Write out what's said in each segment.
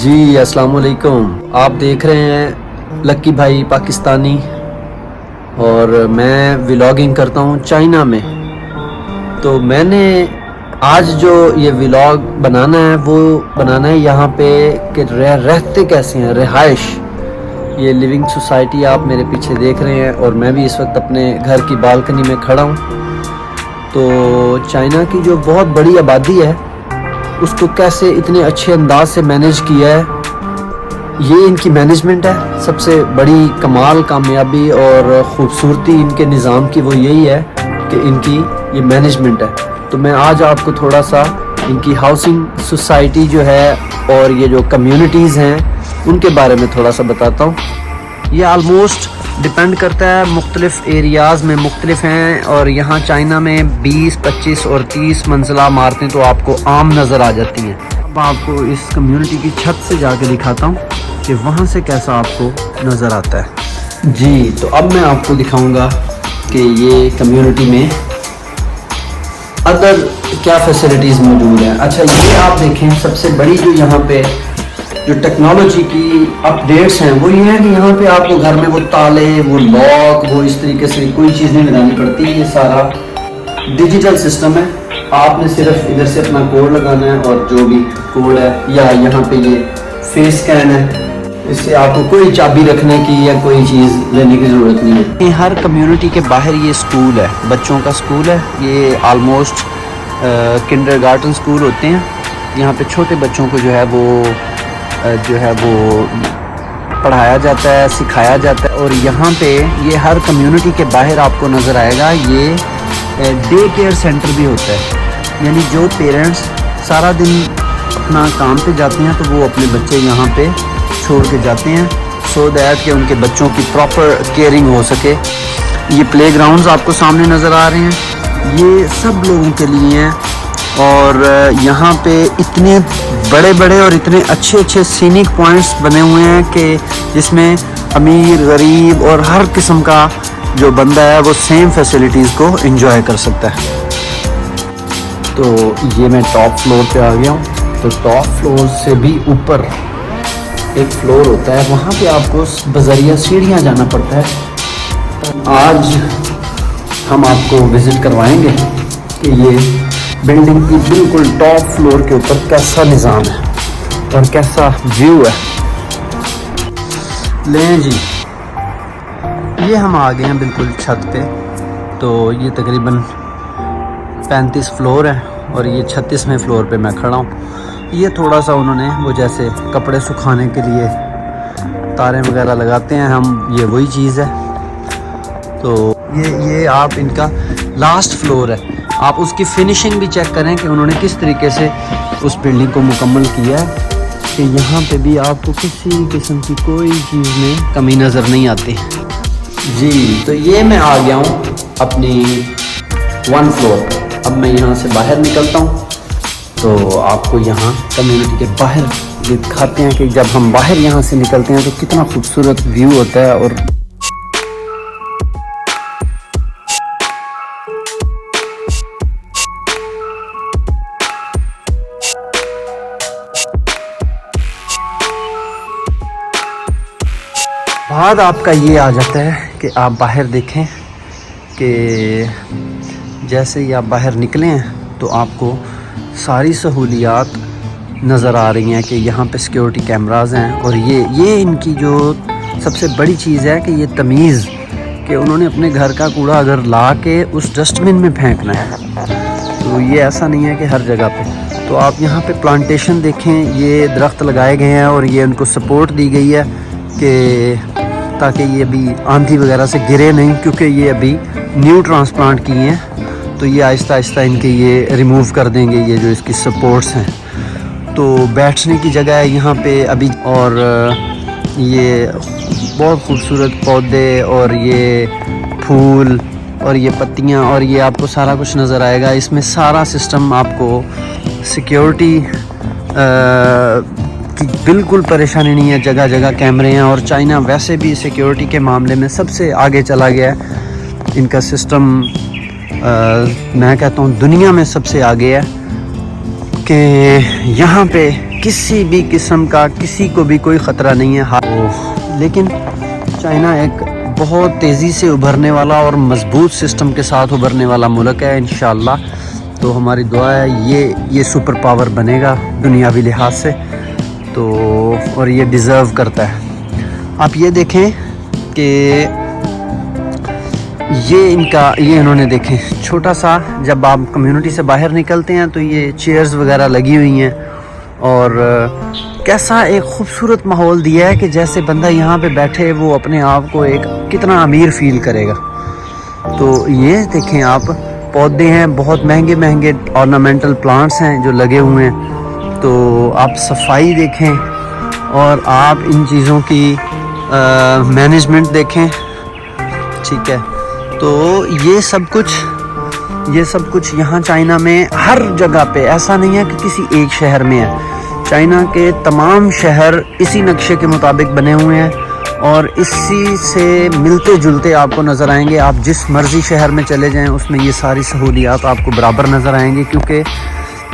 جی السلام علیکم. آپ دیکھ رہے ہیں لکی بھائی پاکستانی اور میں ولاگنگ کرتا ہوں چائنا میں. تو میں نے آج جو یہ ولاگ بنانا ہے وہ بنانا ہے یہاں پہ کہ رہتے کیسے ہیں, رہائش. یہ لیونگ سوسائٹی آپ میرے پیچھے دیکھ رہے ہیں اور میں بھی اس وقت اپنے گھر کی بالکنی میں کھڑا ہوں. تو چائنا کی جو بہت بڑی آبادی ہے اس کو کیسے اتنے اچھے انداز سے مینیج کیا ہے, یہ ان کی مینجمنٹ ہے. سب سے بڑی کمال, کامیابی اور خوبصورتی ان کے نظام کی وہ یہی ہے کہ ان کی یہ مینجمنٹ ہے. تو میں آج آپ کو تھوڑا سا ان کی ہاؤسنگ سوسائٹی جو ہے اور یہ جو کمیونٹیز ہیں ان کے بارے میں تھوڑا سا بتاتا ہوں. یہ آلموسٹ ڈپینڈ کرتا ہے, مختلف ایریاز میں مختلف ہیں, اور یہاں چائنا میں 20, 25 اور 30 منزلہ عمارتیں تو آپ کو عام نظر آ جاتی ہیں. اب آپ کو اس کمیونٹی کی چھت سے جا کے دکھاتا ہوں کہ وہاں سے کیسا آپ کو نظر آتا ہے. جی تو اب میں آپ کو دکھاؤں گا کہ یہ کمیونٹی میں ادر کیا فیسلٹیز موجود ہیں. اچھا یہ آپ دیکھیں, سب سے بڑی جو یہاں پہ جو ٹیکنالوجی کی اپ ڈیٹس ہیں وہ یہ ہے کہ یہاں پہ آپ کو گھر میں وہ تالے, وہ لاک, وہ اس طریقے سے کوئی چیز نہیں لگانی پڑتی. یہ سارا ڈیجیٹل سسٹم ہے. آپ نے صرف ادھر سے اپنا کوڈ لگانا ہے اور جو بھی کوڈ ہے, یا یہاں پہ یہ فیس اسکین ہے, اس سے آپ کو کوئی چابی رکھنے کی یا کوئی چیز لینے کی ضرورت نہیں ہے. ہر کمیونٹی کے باہر یہ اسکول ہے, بچوں کا اسکول ہے. یہ آلموسٹ کنڈر گارٹن اسکول ہوتے ہیں. یہاں پہ چھوٹے بچوں کو جو ہے وہ پڑھایا جاتا ہے, سکھایا جاتا ہے. اور یہاں پہ یہ ہر کمیونٹی کے باہر آپ کو نظر آئے گا یہ ڈے کیئر سینٹر بھی ہوتا ہے. یعنی جو پیرنٹس سارا دن اپنا کام پہ جاتے ہیں تو وہ اپنے بچے یہاں پہ چھوڑ کے جاتے ہیں, سو دیٹ کہ ان کے بچوں کی پراپر کیئرنگ ہو سکے. یہ پلے گراؤنڈز آپ کو سامنے نظر آ رہے ہیں, یہ سب لوگوں کے لیے ہیں. اور یہاں پہ اتنے بڑے بڑے اور اتنے اچھے اچھے سینک پوائنٹس بنے ہوئے ہیں کہ جس میں امیر, غریب اور ہر قسم کا جو بندہ ہے وہ سیم فیسلٹیز کو انجوائے کر سکتا ہے. تو یہ میں ٹاپ فلور پہ آ گیا ہوں. تو ٹاپ فلور سے بھی اوپر ایک فلور ہوتا ہے, وہاں پہ آپ کو بذریعہ سیڑھیاں جانا پڑتا ہے. آج ہم آپ کو وزٹ کروائیں گے کہ یہ بلڈنگ کی بالکل ٹاپ فلور کے اوپر کیسا نظام ہے اور کیسا ویو ہے. لیں جی, یہ ہم آ گئے ہیں بالکل چھت پہ. تو یہ تقریباً 35 فلور ہے اور یہ 36ویں فلور پہ میں کھڑا ہوں. یہ تھوڑا سا انہوں نے وہ جیسے کپڑے سکھانے کے لیے تاریں وغیرہ لگاتے ہیں ہم, یہ وہی چیز ہے. تو یہ آپ ان کا لاسٹ فلور ہے. آپ اس کی فنیشنگ بھی چیک کریں کہ انہوں نے کس طریقے سے اس بلڈنگ کو مکمل کیا ہے کہ یہاں پہ بھی آپ کو کسی قسم کی کوئی چیز میں کمی نظر نہیں آتی. جی تو یہ میں آ گیا ہوں اپنی 1 فلور پہ. اب میں یہاں سے باہر نکلتا ہوں تو آپ کو یہاں کمیونٹی کے باہر دکھاتے ہیں کہ جب ہم باہر یہاں سے نکلتے ہیں تو کتنا خوبصورت ویو ہوتا ہے. اور بعد آپ کا یہ آ جاتا ہے کہ آپ باہر دیکھیں کہ جیسے ہی آپ باہر نکلے ہیں تو آپ کو ساری سہولیات نظر آ رہی ہیں کہ یہاں پہ سیکیورٹی کیمراز ہیں. اور یہ ان کی جو سب سے بڑی چیز ہے کہ یہ تمیز, کہ انہوں نے اپنے گھر کا کوڑا اگر لا کے اس ڈسٹ بن میں پھینکنا ہے. تو یہ ایسا نہیں ہے کہ ہر جگہ پہ. تو آپ یہاں پہ پلانٹیشن دیکھیں, یہ درخت لگائے گئے ہیں اور یہ ان کو سپورٹ دی گئی ہے کہ تاکہ یہ ابھی آندھی وغیرہ سے گرے نہیں, کیونکہ یہ ابھی نیو ٹرانسپلانٹ کیے ہیں. تو یہ آہستہ آہستہ ان کے یہ ریموو کر دیں گے یہ جو اس کی سپورٹس ہیں. تو بیٹھنے کی جگہ ہے یہاں پہ ابھی, اور یہ بہت خوبصورت پودے اور یہ پھول اور یہ پتیاں اور یہ آپ کو سارا کچھ نظر آئے گا. اس میں سارا سسٹم آپ کو سیکیورٹی کی بالکل پریشانی نہیں ہے, جگہ جگہ کیمرے ہیں. اور چائنا ویسے بھی سیکیورٹی کے معاملے میں سب سے آگے چلا گیا ہے. ان کا سسٹم میں کہتا ہوں دنیا میں سب سے آگے ہے کہ یہاں پہ کسی بھی قسم کا کسی کو بھی کوئی خطرہ نہیں ہے. لیکن چائنا ایک بہت تیزی سے ابھرنے والا اور مضبوط سسٹم کے ساتھ ابھرنے والا ملک ہے انشاءاللہ. تو ہماری دعا ہے یہ سپر پاور بنے گا دنیاوی لحاظ سے تو، اور یہ ڈیزرو کرتا ہے. آپ یہ دیکھیں کہ یہ انہوں نے دیکھیں چھوٹا سا، جب آپ کمیونٹی سے باہر نکلتے ہیں تو یہ چیئرز وغیرہ لگی ہوئی ہیں، اور کیسا ایک خوبصورت ماحول دیا ہے کہ جیسے بندہ یہاں پہ بیٹھے وہ اپنے آپ کو ایک کتنا امیر فیل کرے گا. تو یہ دیکھیں آپ پودے ہیں، بہت مہنگے مہنگے آرنامنٹل پلانٹس ہیں جو لگے ہوئے ہیں. تو آپ صفائی دیکھیں اور آپ ان چیزوں کی مینجمنٹ دیکھیں. ٹھیک ہے، تو یہ سب کچھ یہاں چائنا میں ہر جگہ پہ، ایسا نہیں ہے کہ کسی ایک شہر میں ہے. چائنا کے تمام شہر اسی نقشے کے مطابق بنے ہوئے ہیں اور اسی سے ملتے جلتے آپ کو نظر آئیں گے. آپ جس مرضی شہر میں چلے جائیں اس میں یہ ساری سہولیات آپ کو برابر نظر آئیں گی، کیونکہ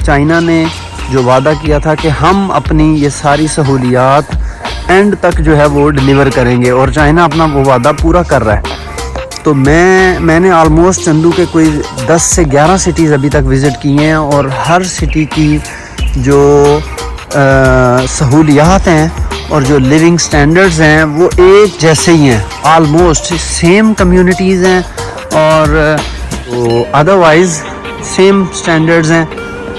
چائنا نے جو وعدہ کیا تھا کہ ہم اپنی یہ ساری سہولیات اینڈ تک جو ہے وہ ڈیلیور کریں گے، اور چائنا اپنا وہ وعدہ پورا کر رہا ہے. تو میں نے آلموسٹ چندو کے کوئی 10 سے 11 سٹیز ابھی تک وزٹ کی ہیں، اور ہر سٹی کی جو سہولیات ہیں اور جو لیونگ سٹینڈرڈز ہیں وہ ایک جیسے ہی ہیں، آلموسٹ سیم کمیونٹیز ہیں اور ادروائز سیم سٹینڈرڈز ہیں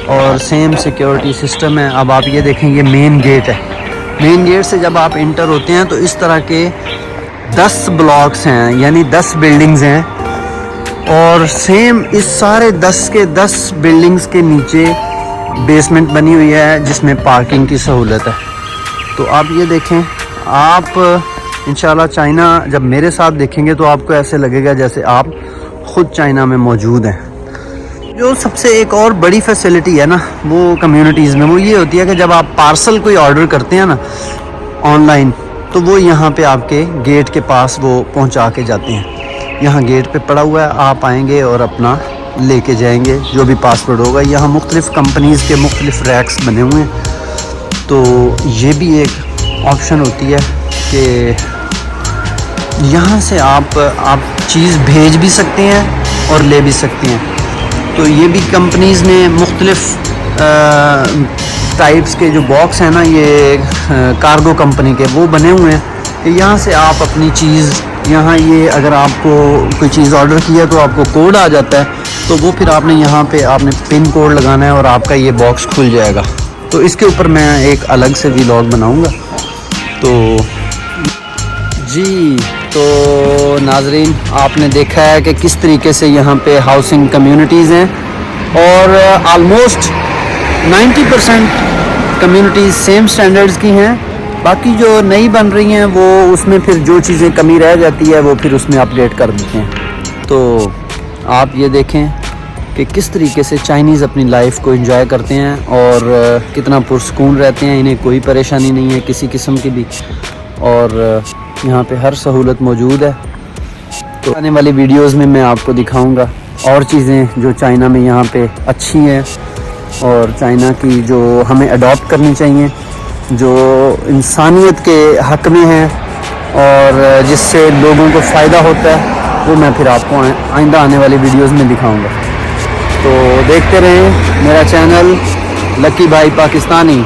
اور سیم سیکیورٹی سسٹم ہے. اب آپ یہ دیکھیں، یہ مین گیٹ ہے. مین گیٹ سے جب آپ انٹر ہوتے ہیں تو اس طرح کے 10 بلاکس ہیں، یعنی 10 بلڈنگز ہیں، اور سیم اس سارے 10 کے 10 بلڈنگز کے نیچے بیسمنٹ بنی ہوئی ہے جس میں پارکنگ کی سہولت ہے. تو آپ یہ دیکھیں، آپ انشاءاللہ چائنا جب میرے ساتھ دیکھیں گے تو آپ کو ایسے لگے گا جیسے آپ خود چائنا میں موجود ہیں. جو سب سے ایک اور بڑی فیسلٹی ہے نا وہ کمیونٹیز میں، وہ یہ ہوتی ہے کہ جب آپ پارسل کوئی آرڈر کرتے ہیں نا آن لائن، تو وہ یہاں پہ آپ کے گیٹ کے پاس وہ پہنچا کے جاتے ہیں. یہاں گیٹ پہ پڑا ہوا ہے، آپ آئیں گے اور اپنا لے کے جائیں گے جو بھی پاسورڈ ہوگا. یہاں مختلف کمپنیز کے مختلف ریکس بنے ہوئے ہیں. تو یہ بھی ایک آپشن ہوتی ہے کہ یہاں سے آپ چیز بھیج بھی سکتے ہیں اور لے بھی سکتے ہیں. تو یہ بھی کمپنیز نے مختلف ٹائپس کے جو باکس ہیں نا، یہ کارگو کمپنی کے وہ بنے ہوئے ہیں کہ یہاں سے آپ اپنی چیز، یہاں یہ اگر آپ کو کوئی چیز آرڈر کیا تو آپ کو کوڈ آ جاتا ہے، تو وہ پھر آپ نے یہاں پہ آپ نے پن کوڈ لگانا ہے اور آپ کا یہ باکس کھل جائے گا. تو اس کے اوپر میں ایک الگ سے ولاگ بناؤں گا. تو جی، تو ناظرین آپ نے دیکھا ہے کہ کس طریقے سے یہاں پہ ہاؤسنگ کمیونٹیز ہیں، اور آلموسٹ 90% کمیونٹیز سیم سٹینڈرڈز کی ہیں. باقی جو نئی بن رہی ہیں وہ اس میں پھر جو چیزیں کمی رہ جاتی ہے وہ پھر اس میں اپڈیٹ کر دیتے ہیں. تو آپ یہ دیکھیں کہ کس طریقے سے چائنیز اپنی لائف کو انجوائے کرتے ہیں اور کتنا پرسکون رہتے ہیں. انہیں کوئی پریشانی نہیں ہے کسی قسم کی بھی، اور یہاں پہ ہر سہولت موجود ہے. تو آنے والی ویڈیوز میں آپ کو دکھاؤں گا اور چیزیں جو چائنا میں یہاں پہ اچھی ہیں اور چائنا کی جو ہمیں اڈاپٹ کرنی چاہیے، جو انسانیت کے حق میں ہیں اور جس سے لوگوں کو فائدہ ہوتا ہے، وہ میں پھر آپ کو آئندہ آنے والی ویڈیوز میں دکھاؤں گا. تو دیکھتے رہیں میرا چینل لکی بھائی پاکستانی.